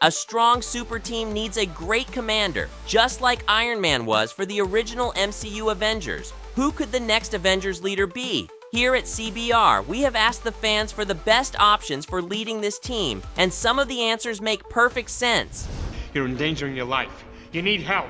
A strong super team needs a great commander, just like Iron Man was for the original MCU Avengers. Who could the next Avengers leader be? Here at CBR, we have asked the fans for the best options for leading this team, and some of the answers make perfect sense. You're endangering your life. You need help.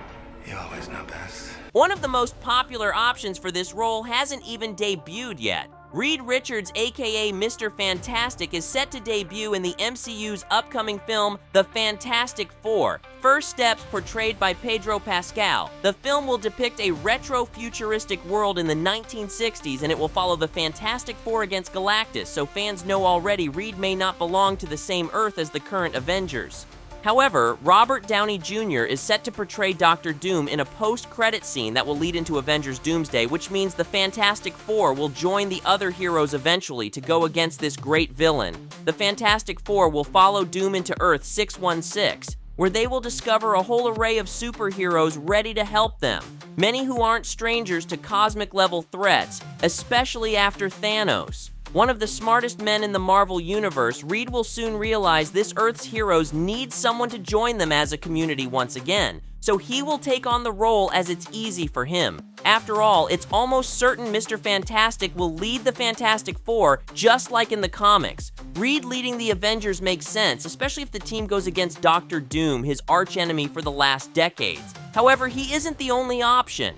You always know best. One of the most popular options for this role hasn't even debuted yet. Reed Richards, aka Mr. Fantastic, is set to debut in the MCU's upcoming film, The Fantastic Four. First Steps, portrayed by Pedro Pascal. The film will depict a retro-futuristic world in the 1960s, and it will follow the Fantastic Four against Galactus, so fans know already Reed may not belong to the same Earth as the current Avengers. However, Robert Downey Jr. is set to portray Doctor Doom in a post-credit scene that will lead into Avengers Doomsday, which means the Fantastic Four will join the other heroes eventually to go against this great villain. The Fantastic Four will follow Doom into Earth 616, where they will discover a whole array of superheroes ready to help them, many who aren't strangers to cosmic-level threats, especially after Thanos. One of the smartest men in the Marvel Universe, Reed will soon realize this Earth's heroes need someone to join them as a community once again, so he will take on the role as it's easy for him. After all, it's almost certain Mr. Fantastic will lead the Fantastic Four, just like in the comics. Reed leading the Avengers makes sense, especially if the team goes against Doctor Doom, his archenemy for the last decades. However, he isn't the only option.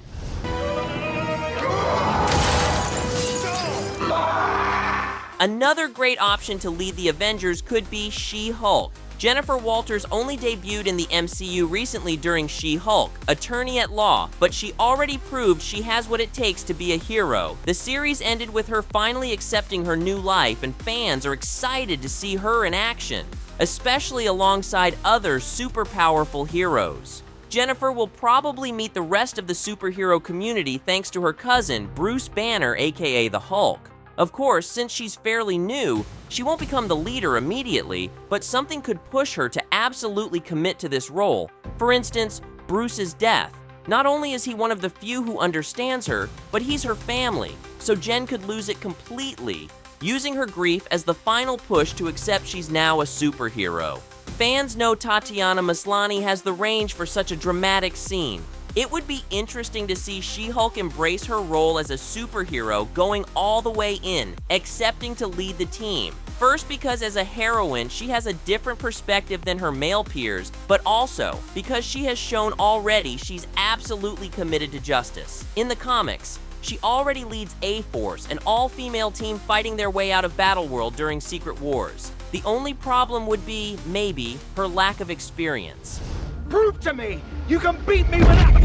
Another great option to lead the Avengers could be She-Hulk. Jennifer Walters only debuted in the MCU recently during She-Hulk, Attorney at Law, but she already proved she has what it takes to be a hero. The series ended with her finally accepting her new life, and fans are excited to see her in action, especially alongside other super powerful heroes. Jennifer will probably meet the rest of the superhero community thanks to her cousin, Bruce Banner, aka the Hulk. Of course, since she's fairly new, she won't become the leader immediately, but something could push her to absolutely commit to this role. For instance, Bruce's death. Not only is he one of the few who understands her, but he's her family, so Jen could lose it completely, using her grief as the final push to accept she's now a superhero. Fans know Tatiana Maslany has the range for such a dramatic scene. It would be interesting to see She-Hulk embrace her role as a superhero, going all the way in, accepting to lead the team. First, because as a heroine, she has a different perspective than her male peers, but also because she has shown already she's absolutely committed to justice. In the comics, she already leads A-Force, an all-female team fighting their way out of Battleworld during Secret Wars. The only problem would be, maybe, her lack of experience. Prove to me you can beat me without...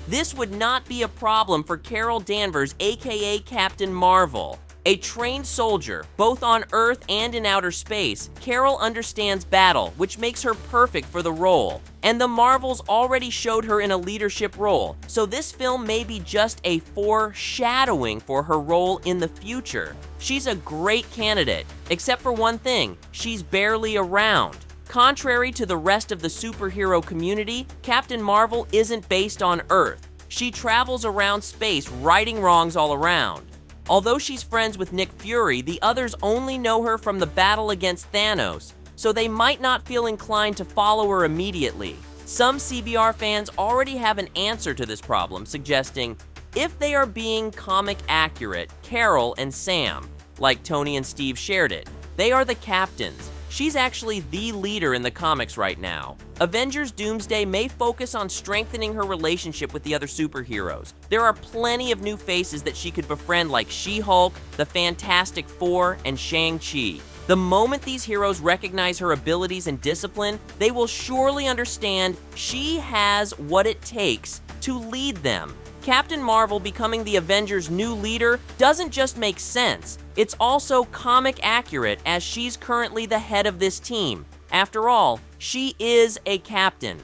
This would not be a problem for Carol Danvers, aka Captain Marvel. A trained soldier, both on Earth and in outer space, Carol understands battle, which makes her perfect for the role. And the Marvels already showed her in a leadership role, so this film may be just a foreshadowing for her role in the future. She's a great candidate, except for one thing, she's barely around. Contrary to the rest of the superhero community, Captain Marvel isn't based on Earth. She travels around space, righting wrongs all around. Although she's friends with Nick Fury, the others only know her from the battle against Thanos, so they might not feel inclined to follow her immediately. Some CBR fans already have an answer to this problem, suggesting, if they are being comic accurate, Carol and Sam, like Tony and Steve shared it, they are the captains. She's actually the leader in the comics right now. Avengers Doomsday may focus on strengthening her relationship with the other superheroes. There are plenty of new faces that she could befriend, like She-Hulk, the Fantastic Four, and Shang-Chi. The moment these heroes recognize her abilities and discipline, they will surely understand she has what it takes to lead them. Captain Marvel becoming the Avengers' new leader doesn't just make sense, it's also comic accurate, as she's currently the head of this team. After all, she is a captain.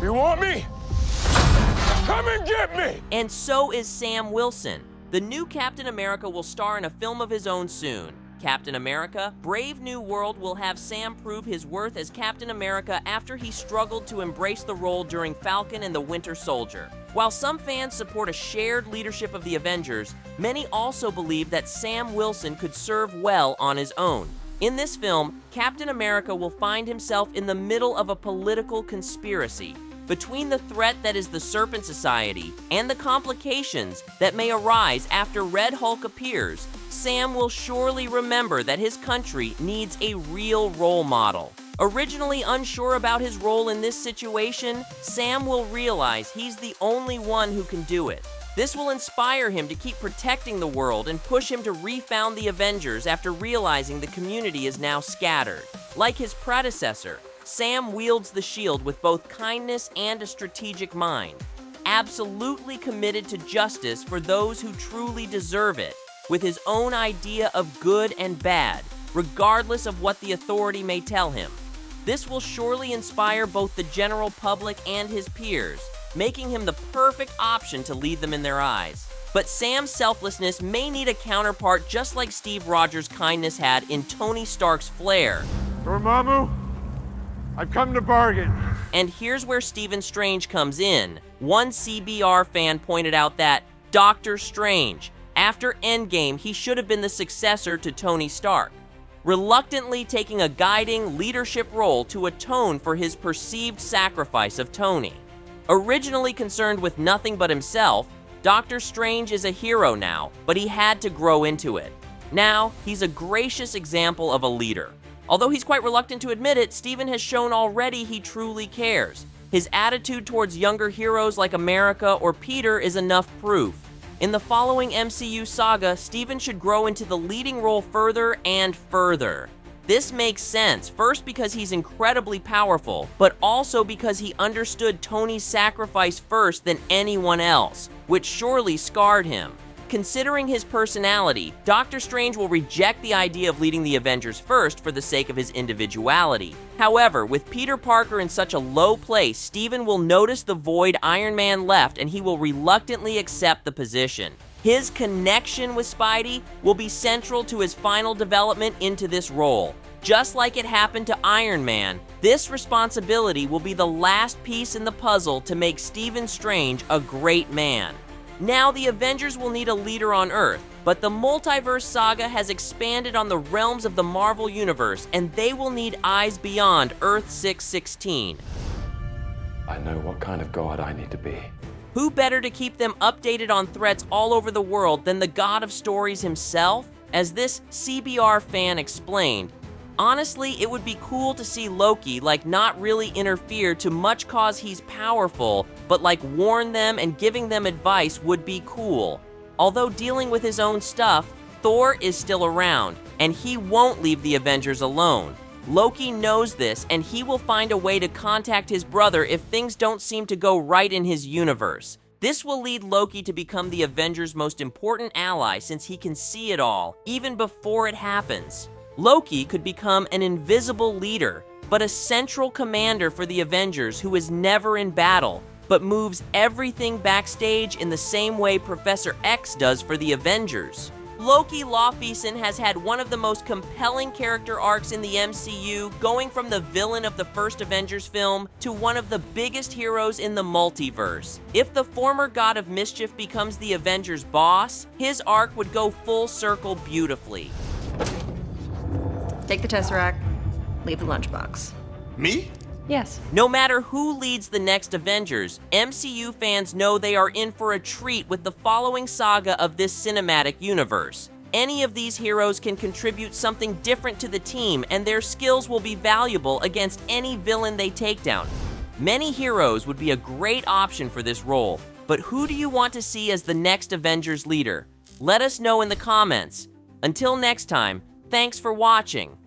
You want me? Come and get me! And so is Sam Wilson. The new Captain America will star in a film of his own soon. Captain America: Brave New World will have Sam prove his worth as Captain America after he struggled to embrace the role during Falcon and the Winter Soldier. While some fans support a shared leadership of the Avengers, many also believe that Sam Wilson could serve well on his own. In this film, Captain America will find himself in the middle of a political conspiracy. Between the threat that is the Serpent Society and the complications that may arise after Red Hulk appears, Sam will surely remember that his country needs a real role model. Originally unsure about his role in this situation, Sam will realize he's the only one who can do it. This will inspire him to keep protecting the world and push him to refound the Avengers after realizing the community is now scattered. Like his predecessor, Sam wields the shield with both kindness and a strategic mind, absolutely committed to justice for those who truly deserve it, with his own idea of good and bad, regardless of what the authority may tell him. This will surely inspire both the general public and his peers, making him the perfect option to lead them in their eyes. But Sam's selflessness may need a counterpart just like Steve Rogers' kindness had in Tony Stark's flair. Dormammu, I've come to bargain. And here's where Stephen Strange comes in. One CBR fan pointed out that Doctor Strange, after Endgame, he should have been the successor to Tony Stark, reluctantly taking a guiding leadership role to atone for his perceived sacrifice of Tony. Originally concerned with nothing but himself, Doctor Strange is a hero now, but he had to grow into it. Now, he's a gracious example of a leader. Although he's quite reluctant to admit it, Stephen has shown already he truly cares. His attitude towards younger heroes like America or Peter is enough proof. In the following MCU saga, Stephen should grow into the leading role further and further. This makes sense, first because he's incredibly powerful, but also because he understood Tony's sacrifice first than anyone else, which surely scarred him. Considering his personality, Doctor Strange will reject the idea of leading the Avengers first for the sake of his individuality. However, with Peter Parker in such a low place, Stephen will notice the void Iron Man left and he will reluctantly accept the position. His connection with Spidey will be central to his final development into this role. Just like it happened to Iron Man, this responsibility will be the last piece in the puzzle to make Stephen Strange a great man. Now the Avengers will need a leader on Earth, but the multiverse saga has expanded on the realms of the Marvel Universe, and they will need eyes beyond Earth 616. I know what kind of god I need to be. Who better to keep them updated on threats all over the world than the God of Stories himself? As this CBR fan explained, honestly, it would be cool to see Loki not really interfere to much cause he's powerful, but warn them and giving them advice would be cool. Although dealing with his own stuff, Thor is still around, and he won't leave the Avengers alone. Loki knows this, and he will find a way to contact his brother if things don't seem to go right in his universe. This will lead Loki to become the Avengers' most important ally since he can see it all, even before it happens. Loki could become an invisible leader, but a central commander for the Avengers who is never in battle, but moves everything backstage in the same way Professor X does for the Avengers. Loki Laufeyson has had one of the most compelling character arcs in the MCU, going from the villain of the first Avengers film to one of the biggest heroes in the multiverse. If the former God of Mischief becomes the Avengers' boss, his arc would go full circle beautifully. Take the Tesseract, leave the lunchbox. Me? Yes. No matter who leads the next Avengers, MCU fans know they are in for a treat with the following saga of this cinematic universe. Any of these heroes can contribute something different to the team, and their skills will be valuable against any villain they take down. Many heroes would be a great option for this role, but who do you want to see as the next Avengers leader? Let us know in the comments. Until next time, thanks for watching.